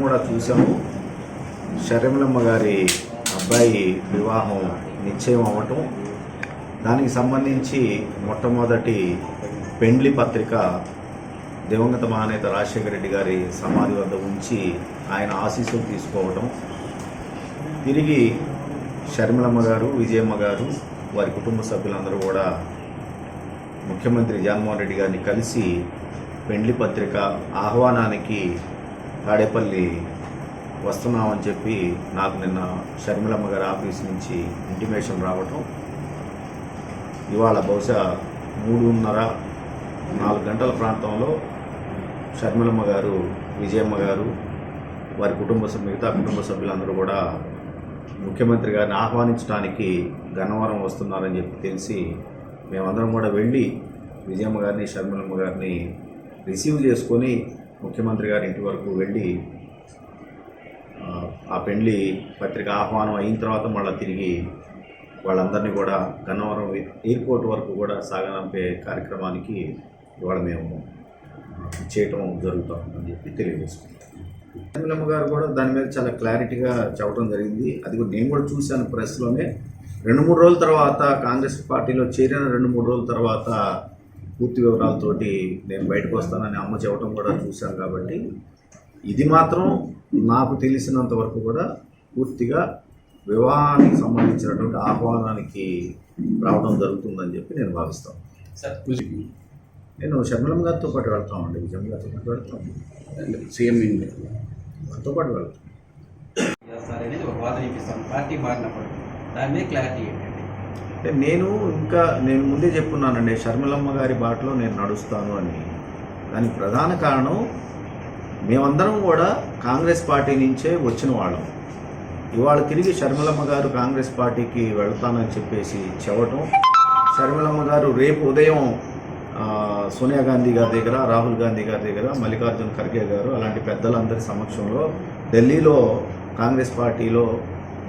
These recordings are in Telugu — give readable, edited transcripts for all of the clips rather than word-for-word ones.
కూడా చూసాము. షర్మిలమ్మ గారి అబ్బాయి వివాహం నిశ్చయం అవ్వటం, దానికి సంబంధించి మొట్టమొదటి పెండ్లి పత్రిక దివంగత మహానేత రాజశేఖర రెడ్డి గారి సమాధి వద్ద ఉంచి ఆయన ఆశీస్సులు తీసుకోవటం, తిరిగి షర్మిలమ్మ గారు, విజయమ్మ గారు, వారి కుటుంబ సభ్యులందరూ కూడా ముఖ్యమంత్రి జగన్మోహన్ రెడ్డి గారిని కలిసి పెండ్లి పత్రిక ఆహ్వానానికి తాడేపల్లి వస్తున్నామని చెప్పి నాకు నిన్న షర్మిలమ్మ గారి ఆఫీస్ నుంచి ఇంటిమేషన్ రావటం, ఇవాళ బహుశా 3:30-4 గంటల ప్రాంతంలో షర్మిలమ్మ గారు, విజయమ్మ గారు, వారి మిగతా కుటుంబ సభ్యులందరూ కూడా ముఖ్యమంత్రి గారిని ఆహ్వానించడానికి గన్నవరం వస్తున్నారని చెప్పి తెలిసి మేమందరం కూడా వెళ్ళి విజయమ్మ గారిని, షర్మిలమ్మ గారిని రిసీవ్ చేసుకొని ముఖ్యమంత్రి గారి ఇంటి వరకు వెళ్ళి ఆ పెండ్లి పత్రిక ఆహ్వానం అయిన తర్వాత మళ్ళీ తిరిగి వాళ్ళందరినీ కూడా గన్నవరం ఎయిర్పోర్ట్ వరకు కూడా సాగనంపే కార్యక్రమానికి ఇవాళ మేము చేయటం జరుగుతుందని చెప్పి తెలియజేసుకుంటాం. షర్మిలమ్మ గారు కూడా దాని మీద చాలా క్లారిటీగా చెప్పడం జరిగింది. అది కూడా నేను కూడా చూశాను ప్రెస్లోనే. 2-3 రోజుల తర్వాత కాంగ్రెస్ పార్టీలో చేరిన 2-3 రోజుల తర్వాత పూర్తి వివరాలతోటి నేను బయటకు వస్తానని అమ్మ చెప్పడం కూడా చూశాను. కాబట్టి ఇది మాత్రం నాకు తెలిసినంత వరకు కూడా పూర్తిగా వివాహానికి సంబంధించినటువంటి ఆహ్వానానికి రావడం జరుగుతుందని చెప్పి నేను భావిస్తాను. నేను షర్మిలమ్మ గారితో పాటు వెళ్తామండి, విజయమ్మ గారితో పాటు వెళ్తాం, సీఎం వారితో పాటు వెళ్తాం. అంటే నేను ముందే చెప్పున్నానండి, షర్మిలమ్మ గారి బాటలో నేను నడుస్తాను అని. దానికి ప్రధాన కారణం మేమందరం కూడా కాంగ్రెస్ పార్టీ నుంచే వచ్చిన వాళ్ళం. ఇవాళ తిరిగి షర్మిలమ్మ గారు కాంగ్రెస్ పార్టీకి వెళ్తానని చెప్పేసి చెప్పటం, షర్మిలమ్మ గారు రేపు ఉదయం సోనియా గాంధీ గారి దగ్గర, రాహుల్ గాంధీ గారి దగ్గర, మల్లికార్జున ఖర్గే గారు అలాంటి పెద్దలందరి సమక్షంలో ఢిల్లీలో కాంగ్రెస్ పార్టీలో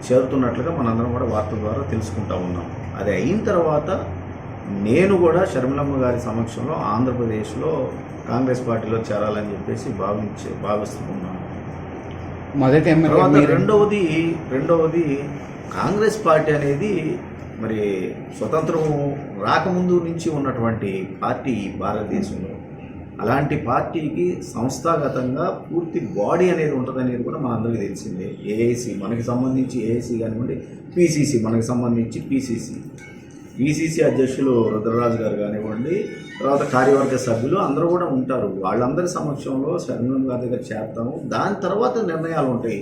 చేరుతున్నట్లుగా మనందరం కూడా వార్తల ద్వారా తెలుసుకుంటా ఉన్నాం. అది అయిన తర్వాత నేను కూడా షర్మిలమ్మ గారి సమక్షంలో ఆంధ్రప్రదేశ్లో కాంగ్రెస్ పార్టీలో చేరాలని చెప్పేసి భావిస్తున్నాను. తర్వాత రెండవది కాంగ్రెస్ పార్టీ అనేది మరి స్వతంత్రం రాకముందు నుంచి ఉన్నటువంటి పార్టీ భారతదేశంలో. అలాంటి పార్టీకి సంస్థాగతంగా పూర్తి బాడీ అనేది ఉంటుందనేది కూడా మనందరికీ తెలిసిందే. ఏఐసి మనకి సంబంధించి ఏఐసి కానివ్వండి, పిసిసి మనకి సంబంధించి పిసిసి అధ్యక్షులు రుద్రరాజు గారు కానివ్వండి, తర్వాత కార్యవర్గ సభ్యులు అందరూ కూడా ఉంటారు. వాళ్ళందరి సమక్షంలో షర్మిలమ్మ గారి దగ్గర చేస్తాము. దాని తర్వాత నిర్ణయాలు ఉంటాయి.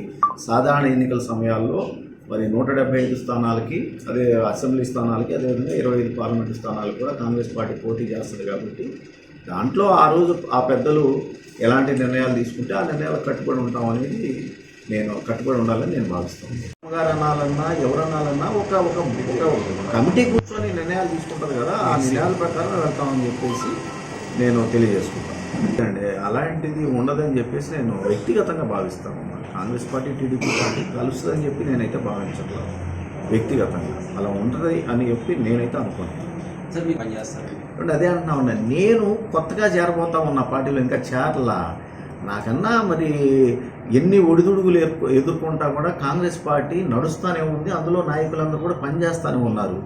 సాధారణ ఎన్నికల సమయాల్లో మరి 175 స్థానాలకి, అదే అసెంబ్లీ స్థానాలకి, అదేవిధంగా 25 పార్లమెంటు స్థానాలకు కూడా కాంగ్రెస్ పార్టీ పోటీ చేస్తుంది. కాబట్టి దాంట్లో ఆ రోజు ఆ పెద్దలు ఎలాంటి నిర్ణయాలు తీసుకుంటే ఆ నిర్ణయాలకు కట్టుబడి ఉంటాం అనేది కట్టుబడి ఉండాలని నేను భావిస్తాను. గారు అనాలన్నా ఎవరనాలన్నా ఒక కమిటీ కూర్చొని నిర్ణయాలు తీసుకుంటారు కదా, ఆ నిర్ణయాల ప్రకారం వెళ్తామని చెప్పేసి నేను తెలియజేసుకుంటాను. అంటే అలాంటిది ఉండదని చెప్పేసి నేను వ్యక్తిగతంగా భావిస్తాను. కాంగ్రెస్ పార్టీ, టీడీపీ పార్టీ కలుస్తుందని చెప్పి నేనైతే భావించట్లేదు. వ్యక్తిగతంగా అలా ఉంటుంది అని చెప్పి నేనైతే అనుకుంటున్నాను. అదే అంటున్నా ఉన్నా, నేను కొత్తగా చేరబోతా ఉన్న పార్టీలో ఇంకా చేరలా. నాకన్నా మరి ఎన్ని ఒడిదుడుగులు ఎదుర్కొంటా కూడా కాంగ్రెస్ పార్టీ నడుస్తూనే ఉంది. అందులో నాయకులందరూ కూడా పనిచేస్తూనే ఉన్నారు.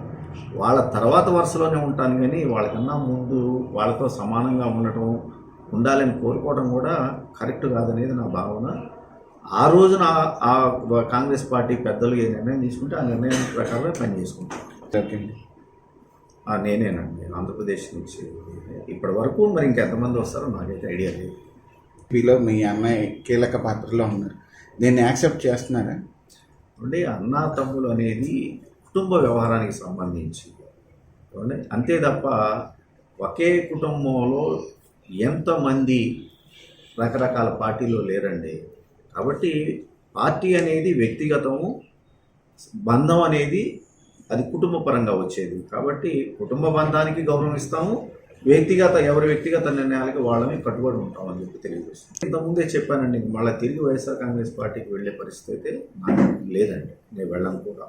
వాళ్ళ తర్వాత వరుసలోనే ఉంటాను, కానీ వాళ్ళకన్నా ముందు వాళ్ళతో సమానంగా ఉండాలని కోరుకోవడం కూడా కరెక్ట్ కాదనేది నా భావన. ఆ రోజున ఆ కాంగ్రెస్ పార్టీ పెద్దలు ఏ నిర్ణయం తీసుకుంటే ఆ నిర్ణయం ప్రకారమే పని చేసుకుంటాను. నేనేనండి, ఆంధ్రప్రదేశ్ నుంచి. ఇప్పటి వరకు మరి ఇంకెంతమంది వస్తారో నాకైతే ఐడియా లేదు. వీలో మీ అన్నయ్య కీలక పాత్రలో ఉన్నారు, దీన్ని యాక్సెప్ట్ చేస్తున్నారా? అంటే అన్నా తమ్ములు అనేది కుటుంబ వ్యవహారానికి సంబంధించి అంతే తప్ప ఒకే కుటుంబంలో ఎంతమంది రకరకాల పార్టీలో లేరండి. కాబట్టి పార్టీ అనేది వ్యక్తిగతము, బంధం అనేది అది కుటుంబ పరంగా వచ్చేది. కాబట్టి కుటుంబ బంధానికి గౌరవం ఇస్తాము, ఎవరి వ్యక్తిగత నిర్ణయాలకి వాళ్ళని కట్టుబడి ఉంటామని చెప్పి తెలియజేస్తాం. ఇంతకుముందే చెప్పానండి, మళ్ళీ తిరిగి వైఎస్ఆర్ కాంగ్రెస్ పార్టీకి వెళ్ళే పరిస్థితి అయితే నాకు లేదండి. నేను వెళ్ళను కూడా.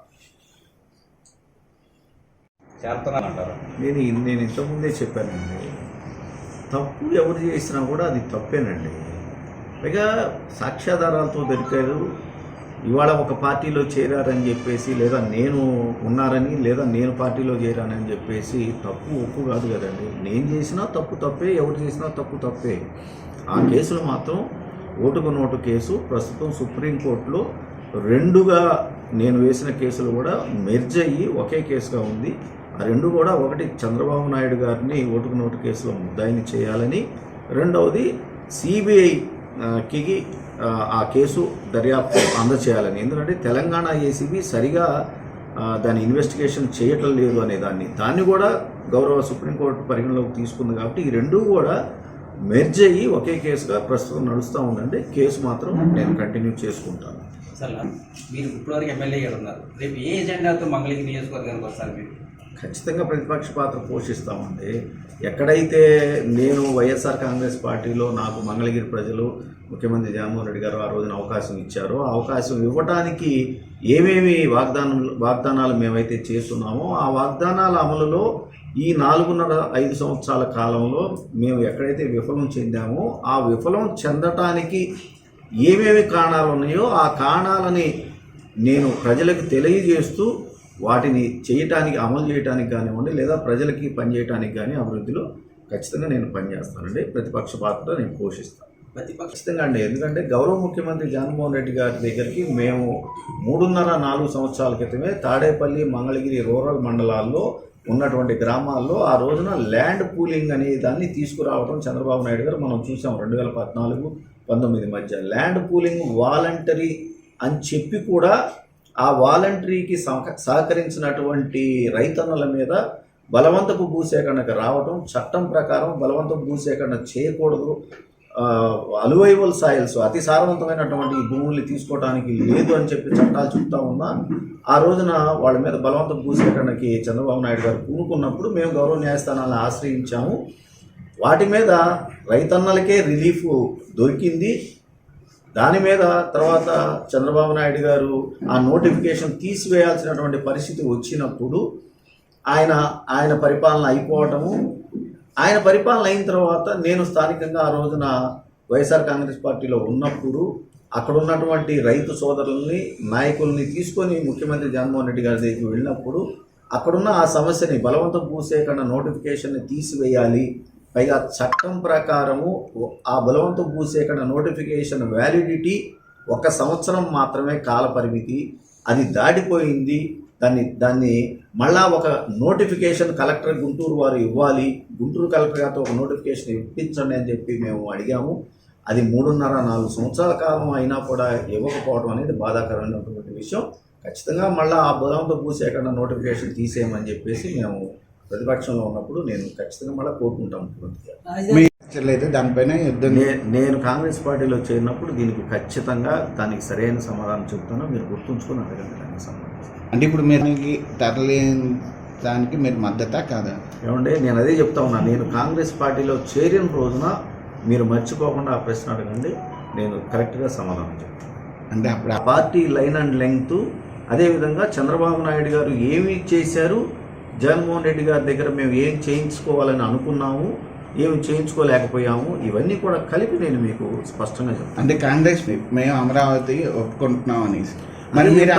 నేను ఇంతకుముందే చెప్పానండి, తప్పు ఎవరు చేసినా కూడా అది తప్పేనండి. పైగా సాక్ష్యాధారాలతో దొరికారు. ఇవాళ ఒక పార్టీలో చేరారని చెప్పేసి, లేదా నేను ఉన్నారని, లేదా నేను పార్టీలో చేరానని చెప్పేసి తప్పు ఒప్పు కాదు కదండి. నేను చేసినా తప్పు తప్పే, ఎవరు చేసినా తప్పు తప్పే. ఆ కేసులు మాత్రం ఓటుకు నోటు కేసు ప్రస్తుతం సుప్రీంకోర్టులో రెండుగా నేను వేసిన కేసులు కూడా మెర్జ్ అయ్యి ఒకే కేసుగా ఉంది. ఆ రెండు కూడా, ఒకటి చంద్రబాబు నాయుడు గారిని ఓటుకు నోటు కేసులో ముద్దాయిని చేయాలని, రెండవది సిబిఐకి ఆ కేసు దర్యాప్తు అందచేయాలని. ఎందుకంటే తెలంగాణ ఏసీబీ సరిగా దాని ఇన్వెస్టిగేషన్ చేయటం లేదు అనే దాన్ని కూడా గౌరవ సుప్రీంకోర్టు పరిగణలోకి తీసుకుంది. కాబట్టి ఈ రెండూ కూడా మెర్జ్ అయ్యి ఒకే కేసుగా ప్రస్తుతం నడుస్తూ ఉందండి. కేసు మాత్రం నేను కంటిన్యూ చేసుకుంటాను. అసలు మీరు ఇప్పటివరకు ఎమ్మెల్యే ఉన్నారు, రేపు ఏ ఎజెండాతో మంగళగిరి నియోజకవర్గానికి వస్తారు మీరు? ఖచ్చితంగా ప్రతిపక్ష పాత్ర పోషిస్తామండి. ఎక్కడైతే నేను వైఎస్ఆర్ కాంగ్రెస్ పార్టీలో నాకు మంగళగిరి ప్రజలు, ముఖ్యమంత్రి జగన్మోహన్ రెడ్డి గారు ఆ రోజున అవకాశం ఇచ్చారో, ఆ అవకాశం ఇవ్వడానికి ఏమేమి వాగ్దానాలు మేమైతే చేస్తున్నామో ఆ వాగ్దానాల అమలులో ఈ 4.5 సంవత్సరాల కాలంలో మేము ఎక్కడైతే విఫలం చెందామో ఆ విఫలం చెందటానికి ఏమేమి కారణాలు ఉన్నాయో ఆ కారణాలని నేను ప్రజలకు తెలియజేస్తూ వాటిని చేయటానికి, అమలు చేయడానికి కానివ్వండి, లేదా ప్రజలకి పనిచేయడానికి కానీ అభివృద్ధిలో ఖచ్చితంగా నేను పనిచేస్తానండి. ప్రతిపక్ష పాత్ర నేను పోషిస్తాను ఖచ్చితంగా అండి. ఎందుకంటే గౌరవ ముఖ్యమంత్రి జగన్మోహన్ రెడ్డి గారి దగ్గరికి మేము 3.5-4 సంవత్సరాల క్రితమే తాడేపల్లి, మంగళగిరి రూరల్ మండలాల్లో ఉన్నటువంటి గ్రామాల్లో ఆ రోజున ల్యాండ్ పూలింగ్ అనే దాన్ని తీసుకురావడం చంద్రబాబు నాయుడు గారు మనం చూసాం. 2014-19 మధ్య ల్యాండ్ పూలింగ్ వాలంటరీ అని చెప్పి కూడా ఆ వాలంటరీకి సహకరించినటువంటి రైతన్నల మీద బలవంతపు భూసేకరణకు రావటం, చట్టం ప్రకారం బలవంతపు భూసేకరణ చేయకూడదు, అలువైవల్ సాయిల్స్ అతి సారవంతమైనటువంటి భూముల్ని తీసుకోవడానికి లేదు అని చెప్పి చట్టాలు చెప్తా ఉన్నా ఆ రోజున వాళ్ళ మీద బలవంతపు భూసేకరణకి చంద్రబాబు నాయుడు గారు పూనుకున్నప్పుడు మేము గౌరవ న్యాయస్థానాలను ఆశ్రయించాము. వాటి మీద రైతన్నలకే రిలీఫ్ దొరికింది. దాని మీద తర్వాత చంద్రబాబు నాయుడు గారు ఆ నోటిఫికేషన్ తీసివేయాల్సినటువంటి పరిస్థితి వచ్చినప్పుడు ఆయన పరిపాలన అయిపోవటము, ఆయన పరిపాలన అయిన తర్వాత నేను స్థానికంగా ఆ రోజున వైఎస్ఆర్ కాంగ్రెస్ పార్టీలో ఉన్నప్పుడు అక్కడ ఉన్నటువంటి రైతు సోదరుల్ని, నాయకుల్ని తీసుకొని ముఖ్యమంత్రి జగన్మోహన్ రెడ్డి గారి దగ్గరికి వెళ్ళినప్పుడు అక్కడున్న ఆ సమస్యని బలవంత భూసేకరణ నోటిఫికేషన్ని తీసివేయాలి, పైగా చట్టం ప్రకారము ఆ బలవంత భూసేకరణ నోటిఫికేషన్ వ్యాలిడిటీ 1 సంవత్సరం మాత్రమే కాల పరిమితి, అది దాటిపోయింది, దాన్ని మళ్ళా ఒక నోటిఫికేషన్ కలెక్టర్ గుంటూరు వారు ఇవ్వాలి, గుంటూరు కలెక్టర్ గారితో ఒక నోటిఫికేషన్ ఇప్పించండి అని చెప్పి మేము అడిగాము. అది 3.5-4 సంవత్సరాల కాలం అయినా కూడా ఇవ్వకపోవడం అనేది బాధాకరమైనటువంటి విషయం. ఖచ్చితంగా మళ్ళీ ఆ బలవంత భూసేకరణ నోటిఫికేషన్ తీసేయమని చెప్పేసి మేము ప్రతిపక్షంలో ఉన్నప్పుడు నేను ఖచ్చితంగా మళ్ళీ కోరుకుంటాం ముఖ్యమంత్రి అయితే దానిపైన యుద్ధం. నేను కాంగ్రెస్ పార్టీలో చేరినప్పుడు దీనికి ఖచ్చితంగా దానికి సరైన సమాధానం చెప్తాను. మీరు గుర్తుంచుకొని అడగండి దానికి సమాధానం. అంటే ఇప్పుడు మీరు తరలి దానికి మీరు మద్దతా కాదా? ఏమంటే నేను అదే చెప్తా ఉన్నాను. నేను కాంగ్రెస్ పార్టీలో చేరిన రోజున మీరు మర్చిపోకుండా ఆ ప్రశ్న అడగండి, నేను కరెక్ట్గా సమాధానం చెప్తాను. అంటే అప్పుడు ఆ పార్టీ లైన్ అండ్ లెంగ్త్, అదేవిధంగా చంద్రబాబు నాయుడు గారు ఏమి చేశారు, జగన్మోహన్ రెడ్డి గారి దగ్గర మేము ఏం చేయించుకోవాలని అనుకున్నాము, ఏమి చేయించుకోలేకపోయాము, ఇవన్నీ కూడా కలిపి నేను మీకు స్పష్టంగా చెప్తాను. అంటే కాంగ్రెస్ మేము అమరావతి ఒప్పుకుంటున్నాం అనేసి మరి మీరు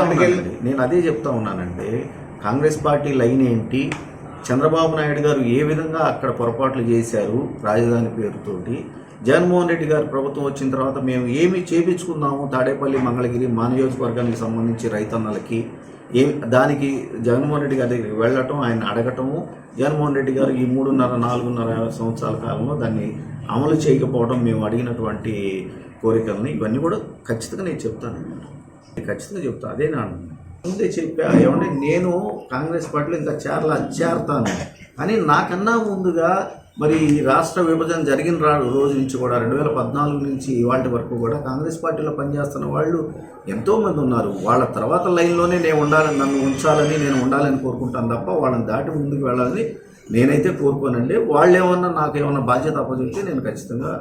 నేను అదే చెప్తా ఉన్నానంటే కాంగ్రెస్ పార్టీ లైన్ ఏంటి, చంద్రబాబు నాయుడు గారు ఏ విధంగా అక్కడ పొరపాట్లు చేశారు రాజధాని పేరుతోటి, జగన్మోహన్ రెడ్డి గారు ప్రభుత్వం వచ్చిన తర్వాత మేము ఏమి చేయించుకున్నాము తాడేపల్లి, మంగళగిరి మా నియోజకవర్గానికి సంబంధించి రైతన్నలకి, దానికి జగన్మోహన్ రెడ్డి గారి దగ్గరికి వెళ్ళటం, ఆయన అడగటము, జగన్మోహన్ రెడ్డి గారు ఈ 3.5-4 సంవత్సరాల కాలంలో దాన్ని అమలు చేయకపోవడం, మేము అడిగినటువంటి కోరికల్ని, ఇవన్నీ కూడా ఖచ్చితంగా నేను చెప్తాను, ఖచ్చితంగా చెప్తాను. అదే నా ముందే చెప్పా. ఏమంటే నేను కాంగ్రెస్ పార్టీలో ఇంకా చేరతాను, కానీ నాకన్నా ముందుగా మరి రాష్ట్ర విభజన జరిగిన రోజు నుంచి కూడా 2014 నుంచి ఇవాటి వరకు కూడా కాంగ్రెస్ పార్టీలో పనిచేస్తున్న వాళ్ళు ఎంతోమంది ఉన్నారు. వాళ్ళ తర్వాత లైన్లోనే నేను ఉండాలని, నన్ను ఉంచాలని, నేను ఉండాలని కోరుకుంటాను తప్ప వాళ్ళని దాటి ముందుకు వెళ్ళాలని నేనైతే కోరుకోనండి. వాళ్ళు ఏమన్నా నాకేమన్నా బాధ్యత అప్పచెప్తే నేను ఖచ్చితంగా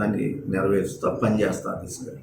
దాన్ని నెరవేరుస్తా, పనిచేస్తా తీసుకెళ్ళి.